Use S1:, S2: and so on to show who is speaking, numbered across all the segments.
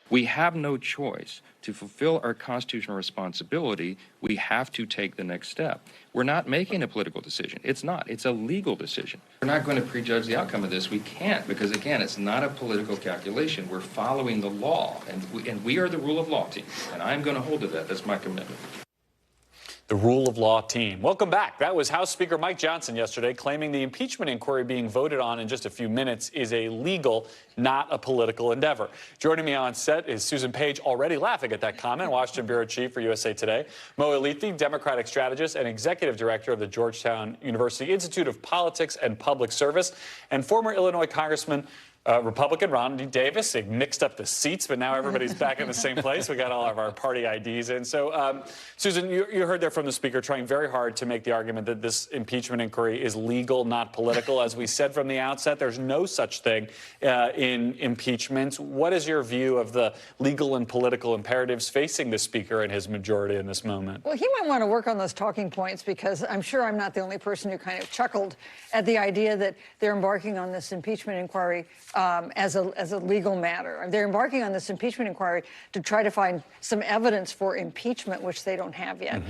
S1: We have no choice. To fulfill our constitutional responsibility, we have to take the next step. We're not making a political decision. It's not. It's a legal decision. We're not going to prejudge the outcome of this. We can't, because, again, it's not a political calculation. We're following the law, and we are the rule of law team, and I'm going to hold to that. That's my commitment.
S2: The rule of law team. Welcome back. That was House Speaker Mike Johnson yesterday, claiming the impeachment inquiry being voted on in just a few minutes is a legal, not a political endeavor. Joining me on set is Susan Page, already laughing at that comment, Washington Bureau Chief for USA Today, Mo Elleithee, Democratic strategist and Executive Director of the Georgetown University Institute of Politics and Public Service, and former Illinois Congressman Republican Rodney Davis. They mixed up the seats, but now everybody's back in the same place. We got all of our party IDs in. So, Susan, you heard there from the Speaker trying very hard to make the argument that this impeachment inquiry is legal, not political. As we said from the outset, there's no such thing in impeachment. What is your view of the legal and political imperatives facing the Speaker and his majority in this moment?
S3: Well, he might want to work on those talking points, because I'm sure I'm not the only person who kind of chuckled at the idea that they're embarking on this impeachment inquiry as a legal matter. They're embarking on this impeachment inquiry to try to find some evidence for impeachment, which they don't have yet.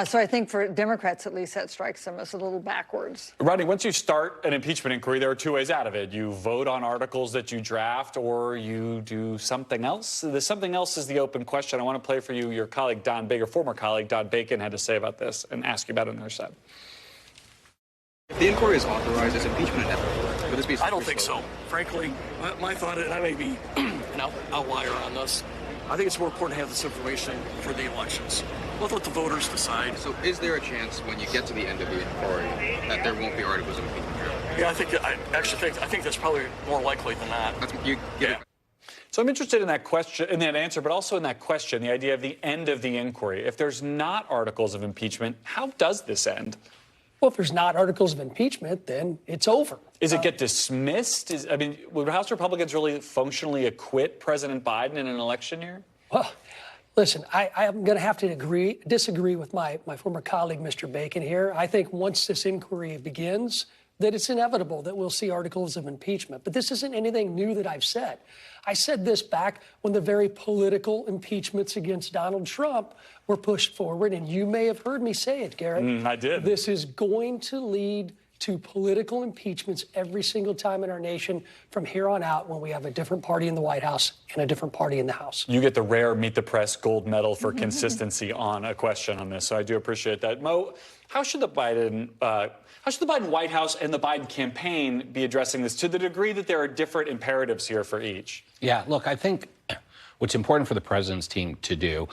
S3: So I think for Democrats, at least, that strikes them as a little backwards.
S2: Rodney, once you start an impeachment inquiry, there are two ways out of it. You vote on articles that you draft, or you do something else. The something else is the open question. I want to play for you your colleague Don Baker, former colleague Don Bacon, had to say about this, and ask you about it on their side.
S4: If the inquiry is authorized, is impeachment inevitable? Would this be
S5: I don't think so. Frankly, my thought, and I may be an outlier on this, I think it's more important to have this information for the elections. Let's let the voters decide.
S4: So is there a chance when you get to the end of the inquiry that there won't be articles of impeachment?
S5: Yeah, I think that's probably more likely than not.
S2: So I'm interested in that question, in that answer, but also in that question, the idea of the end of the inquiry. If there's not articles of impeachment, how does this end?
S6: Well, if there's not articles of impeachment, then it's over.
S2: Does it get dismissed? Would House Republicans really functionally acquit President Biden in an election year?
S6: Well, listen, I'm going to have to disagree with my former colleague, Mr. Bacon, here. I think once this inquiry begins, that it's inevitable that we'll see articles of impeachment. But this isn't anything new that I've said. I said this back when the very political impeachments against Donald Trump were pushed forward, and you may have heard me say it, Garrett.
S2: I did.
S6: This is going to lead to political impeachments every single time in our nation from here on out, when we have a different party in the White House and a different party in the House.
S2: You get the rare Meet the Press gold medal for consistency on a question on this, so I do appreciate that. Mo, how should the Biden White House and the Biden campaign be addressing this, to the degree that there are different imperatives here for each?
S7: Yeah, look, I think what's important for the president's team to do,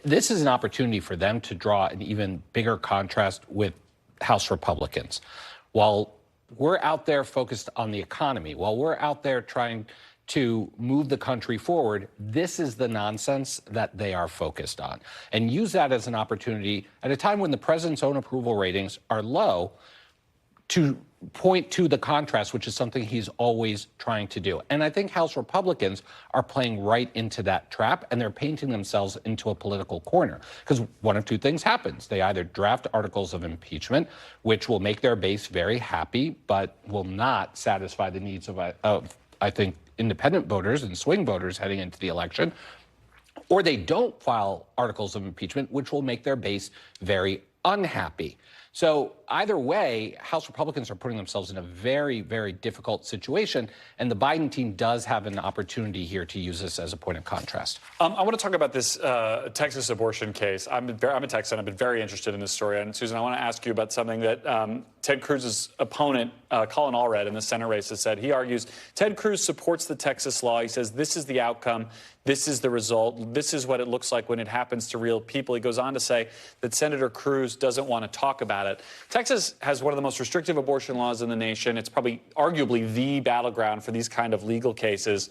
S7: this is an opportunity for them to draw an even bigger contrast with House Republicans. While we're out there focused on the economy, while we're out there trying to move the country forward, this is the nonsense that they are focused on. And use that as an opportunity at a time when the president's own approval ratings are low to point to the contrast, which is something he's always trying to do. And I think House Republicans are playing right into that trap, and they're painting themselves into a political corner. Because one of two things happens. They either draft articles of impeachment, which will make their base very happy, but will not satisfy the needs of I think, independent voters and swing voters heading into the election, or they don't file articles of impeachment, which will make their base very unhappy. So either way, House Republicans are putting themselves in a very, very difficult situation, and the Biden team does have an opportunity here to use this as a point of contrast.
S2: I want to talk about this Texas abortion case. I'm a Texan. I've been very interested in this story. And Susan, I want to ask you about something that Ted Cruz's opponent, Colin Allred, in the Senate race has said. He argues Ted Cruz supports the Texas law. He says this is the outcome. This is the result. This is what it looks like when it happens to real people. He goes on to say that Senator Cruz doesn't want to talk about it. Texas has one of the most restrictive abortion laws in the nation. It's probably arguably the battleground for these kind of legal cases.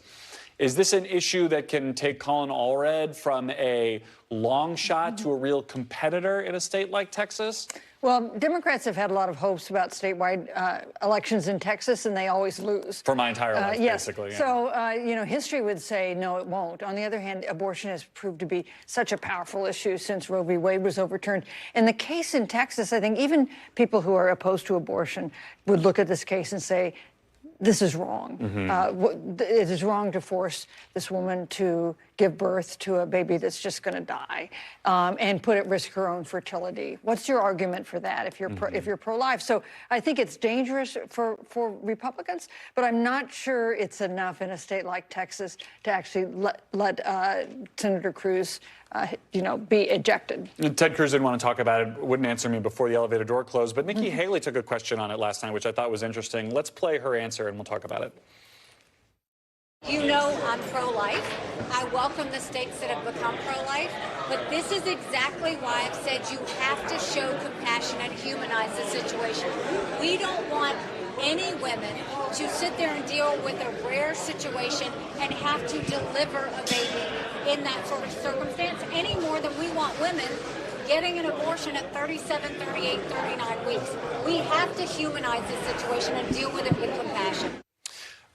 S2: Is this an issue that can take Colin Allred from a long shot to a real competitor in a state like Texas?
S3: Well, Democrats have had a lot of hopes about statewide elections in Texas, and they always lose.
S2: For my entire life,
S3: yes.
S2: basically. Yeah.
S3: So, history would say, no, it won't. On the other hand, abortion has proved to be such a powerful issue since Roe v. Wade was overturned. In the case in Texas, I think even people who are opposed to abortion would look at this case and say, this is wrong. It is wrong to force this woman to give birth to a baby that's just going to die and put at risk her own fertility. What's your argument for that if you're pro-life? So I think it's dangerous for Republicans, but I'm not sure it's enough in a state like Texas to actually let Senator Cruz be ejected.
S2: Ted Cruz didn't want to talk about it, wouldn't answer me before the elevator door closed, but Nikki Haley took a question on it last night, which I thought was interesting. Let's play her answer and we'll talk about it.
S8: You know I'm pro-life. I welcome the states that have become pro-life, but this is exactly why I've said you have to show compassion and humanize the situation. We don't want any women to sit there and deal with a rare situation and have to deliver a baby in that sort of circumstance any more than we want women getting an abortion at 37, 38, 39 weeks. We have to humanize this situation and deal with it with compassion.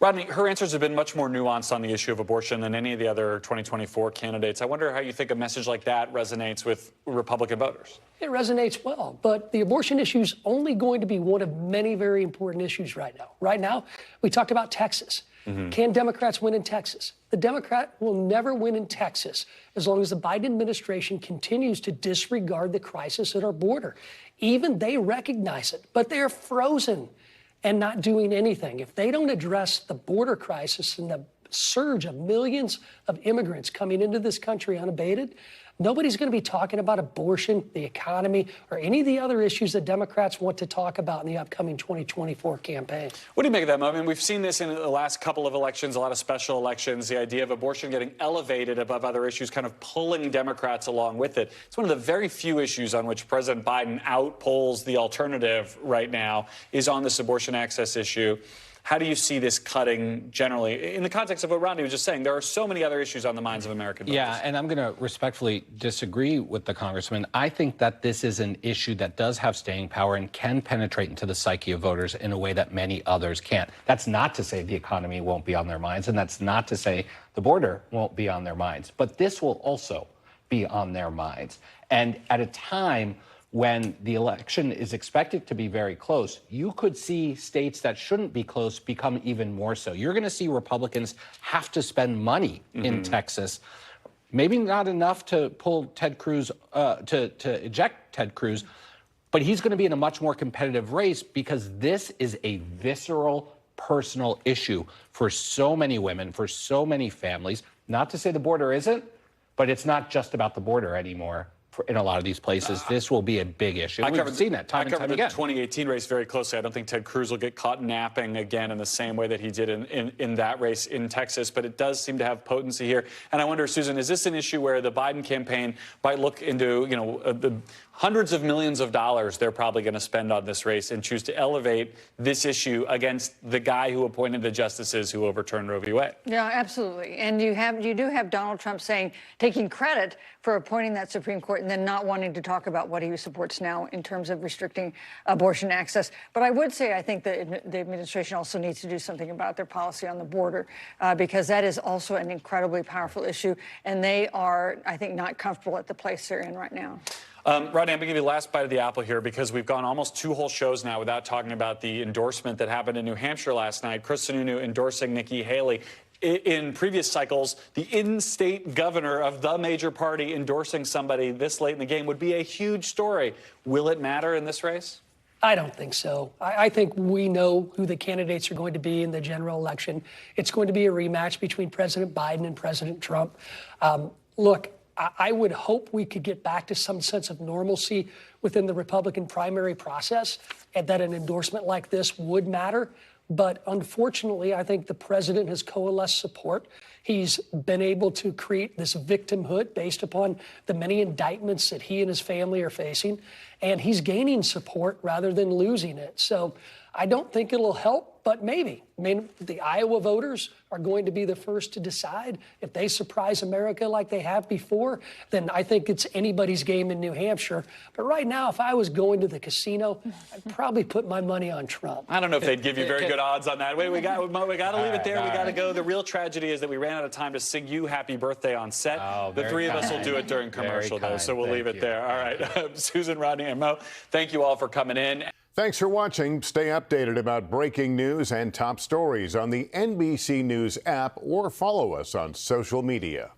S2: Rodney, her answers have been much more nuanced on the issue of abortion than any of the other 2024 candidates. I wonder how you think a message like that resonates with Republican voters.
S6: It resonates well, but the abortion issue is only going to be one of many very important issues right now. Right now, we talked about Texas. Can Democrats win in Texas? The Democrat will never win in Texas as long as the Biden administration continues to disregard the crisis at our border. Even they recognize it, but they're frozen and not doing anything. If they don't address the border crisis and the surge of millions of immigrants coming into this country unabated, nobody's going to be talking about abortion, the economy, or any of the other issues that Democrats want to talk about in the upcoming 2024 campaign.
S2: What do you make of that, Mo? I mean, we've seen this in the last couple of elections, a lot of special elections, the idea of abortion getting elevated above other issues, kind of pulling Democrats along with it. It's one of the very few issues on which President Biden outpolls the alternative right now is on this abortion access issue. How do you see this cutting generally? In the context of what Rodney was just saying, there are so many other issues on the minds of American voters.
S7: Yeah, and I'm going to respectfully disagree with the congressman. I think that this is an issue that does have staying power and can penetrate into the psyche of voters in a way that many others can't. That's not to say the economy won't be on their minds, and that's not to say the border won't be on their minds. But this will also be on their minds. And at a time when the election is expected to be very close, you could see states that shouldn't be close become even more so. You're going to see Republicans have to spend money in Texas, maybe not enough to pull Ted Cruz, to eject Ted Cruz, but he's going to be in a much more competitive race because this is a visceral, personal issue for so many women, for so many families. Not to say the border isn't, but it's not just about the border anymore. In a lot of these places, this will be a big issue. We've seen that time and time again.
S2: I covered the 2018 race very closely. I don't think Ted Cruz will get caught napping again in the same way that he did in that race in Texas, but it does seem to have potency here. And I wonder, Susan, is this an issue where the Biden campaign might look into, the hundreds of millions of dollars they're probably going to spend on this race and choose to elevate this issue against the guy who appointed the justices who overturned Roe v. Wade?
S3: Yeah, absolutely. And you do have Donald Trump taking credit for appointing that Supreme Court and then not wanting to talk about what he supports now in terms of restricting abortion access. But I would say I think that the administration also needs to do something about their policy on the border because that is also an incredibly powerful issue. And they are, I think, not comfortable at the place they're in right now.
S2: Rodney, I'm going to give you the last bite of the apple here because we've gone almost 2 whole shows now without talking about the endorsement that happened in New Hampshire last night. Chris Sununu endorsing Nikki Haley. In previous cycles, the in-state governor of the major party endorsing somebody this late in the game would be a huge story. Will it matter in this race?
S6: I don't think so. I think we know who the candidates are going to be in the general election. It's going to be a rematch between President Biden and President Trump. Look, I would hope we could get back to some sense of normalcy within the Republican primary process and that an endorsement like this would matter. But unfortunately, I think the president has coalesced support. He's been able to create this victimhood based upon the many indictments that he and his family are facing. And he's gaining support rather than losing it. So I don't think it'll help, but maybe. I mean, the Iowa voters are going to be the first to decide. If they surprise America like they have before, then I think it's anybody's game in New Hampshire. But right now, if I was going to the casino, I'd probably put my money on Trump.
S2: I don't know if they'd give you very good odds on that. Wait, we got to leave it there. We got to go. The real tragedy is that we ran out of time to sing you happy birthday on set. The three of us will do it during commercial, though, so we'll leave it there. All right. Susan, Rodney, and Mo, thank you all for coming in.
S9: Thanks for watching. Stay updated about breaking news and top stories on the NBC News app or follow us on social media.